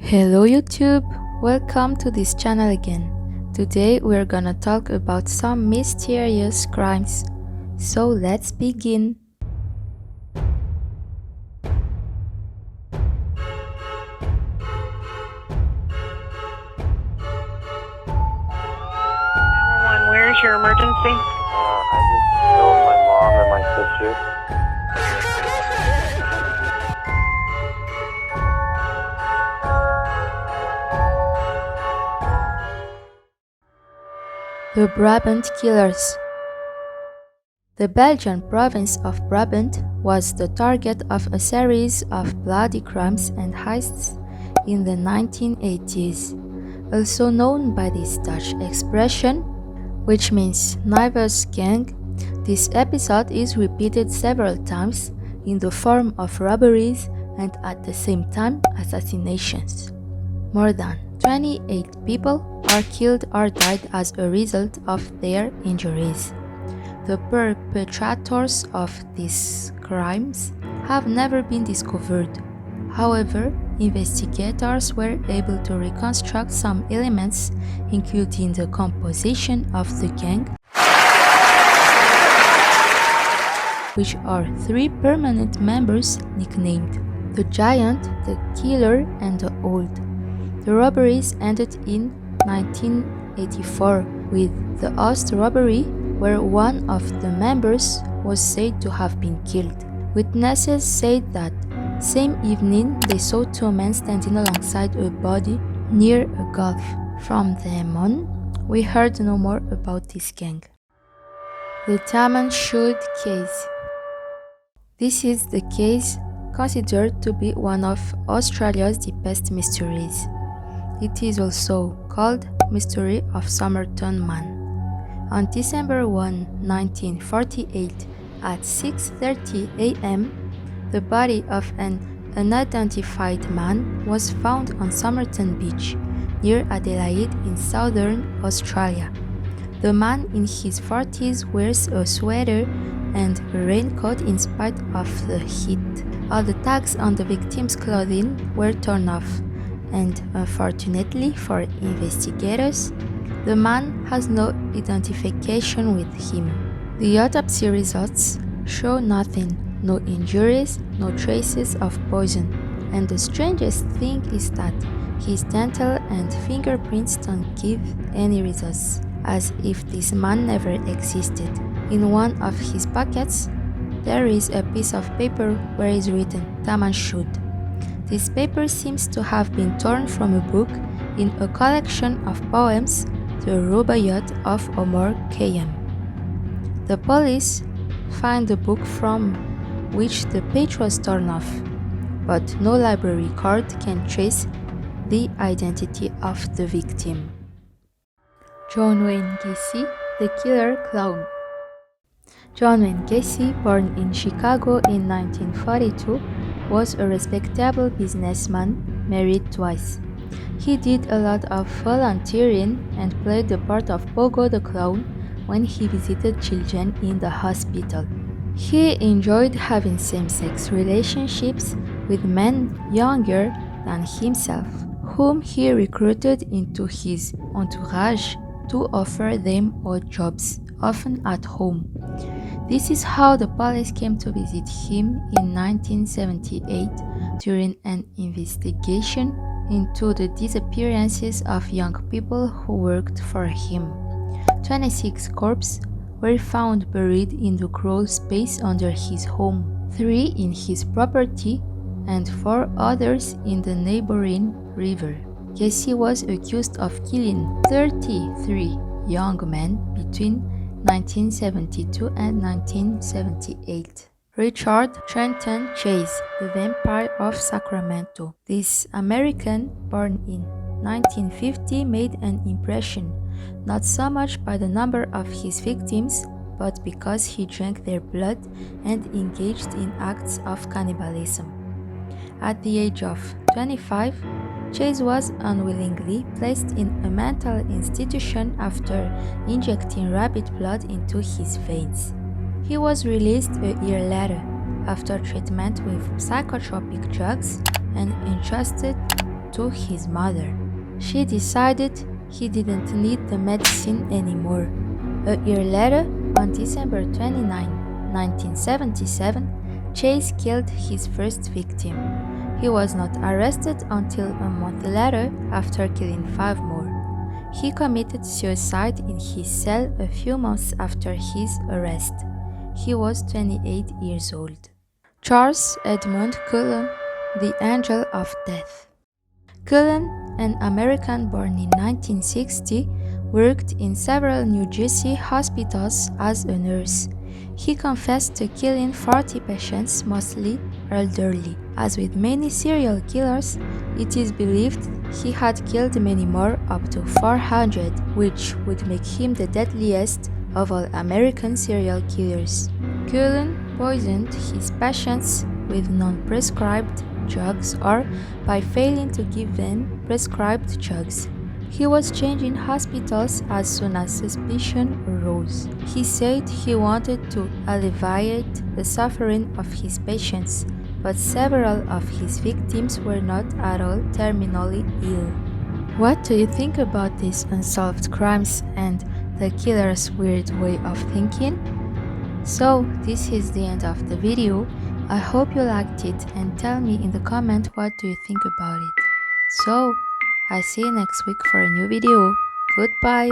Hello YouTube, welcome to this channel again. Today we're gonna talk about some mysterious crimes. So let's begin. Where's your emergency? I just killed my mom and my sister. The Brabant Killers. The Belgian province of Brabant was the target of a series of bloody crimes and heists in the 1980s, also known by this Dutch expression, which means neighbor's gang. This episode is repeated several times in the form of robberies and at the same time assassinations. More than 28 people are killed or died as a result of their injuries. The perpetrators of these crimes have never been discovered. However, investigators were able to reconstruct some elements, including the composition of the gang, which are three permanent members nicknamed the Giant, the Killer, and the Old. The robberies ended in 1984 with the Ost robbery, where one of the members was said to have been killed. Witnesses said that same evening they saw two men standing alongside a body near a gulf. From then on, we heard no more about this gang. The Myuu case. This is the case considered to be one of Australia's deepest mysteries. It is also called Mystery of Somerton Man. On December 1, 1948, at 6:30 a.m., the body of an unidentified man was found on Somerton Beach, near Adelaide in southern Australia. The man in his 40s wears a sweater and a raincoat in spite of the heat. All the tags on the victim's clothing were torn off, and unfortunately for investigators, the man has no identification with him. The autopsy results show nothing, no injuries, no traces of poison, and the strangest thing is that his dental and fingerprints don't give any results, as if this man never existed. In one of his pockets, there is a piece of paper where is written Myuu. This paper seems to have been torn from a book in a collection of poems, the Rubaiyat of Omar Khayyam. The police find the book from which the page was torn off, but no library card can trace the identity of the victim. John Wayne Gacy, the killer clown. John Wayne Gacy, born in Chicago in 1942, was a respectable businessman, married twice. He did a lot of volunteering and played the part of Pogo the Clown when he visited children in the hospital. He enjoyed having same-sex relationships with men younger than himself, whom he recruited into his entourage to offer them odd jobs, often at home. This is how the police came to visit him in 1978 during an investigation into the disappearances of young people who worked for him. 26 corpses were found buried in the crawl space under his home, 3 in his property and 4 others in the neighboring river. Gacy was accused of killing 33 young men between 1972 and 1978. Richard Trenton Chase, the Vampire of Sacramento. This American, born in 1950, made an impression, not so much by the number of his victims, but because he drank their blood and engaged in acts of cannibalism. At the age of 25, Chase was unwillingly placed in a mental institution after injecting rabbit blood into his veins. He was released a year later, after treatment with psychotropic drugs, and entrusted to his mother. She decided he didn't need the medicine anymore. A year later, on December 29, 1977, Chase killed his first victim. He was not arrested until a month later after killing 5 more. He committed suicide in his cell a few months after his arrest. He was 28 years old. Charles Edmund Cullen, the Angel of Death. Cullen, an American born in 1960, worked in several New Jersey hospitals as a nurse. He confessed to killing 40 patients, mostly elderly. As with many serial killers, it is believed he had killed many more, up to 400, which would make him the deadliest of all American serial killers. Cullen poisoned his patients with non-prescribed drugs or by failing to give them prescribed drugs. He was changing hospitals as soon as suspicion arose. He said he wanted to alleviate the suffering of his patients, but several of his victims were not at all terminally ill. What do you think about these unsolved crimes and the killer's weird way of thinking? So, this is the end of the video. I hope you liked it and tell me in the comment what do you think about it. So, I see you next week for a new video. Goodbye!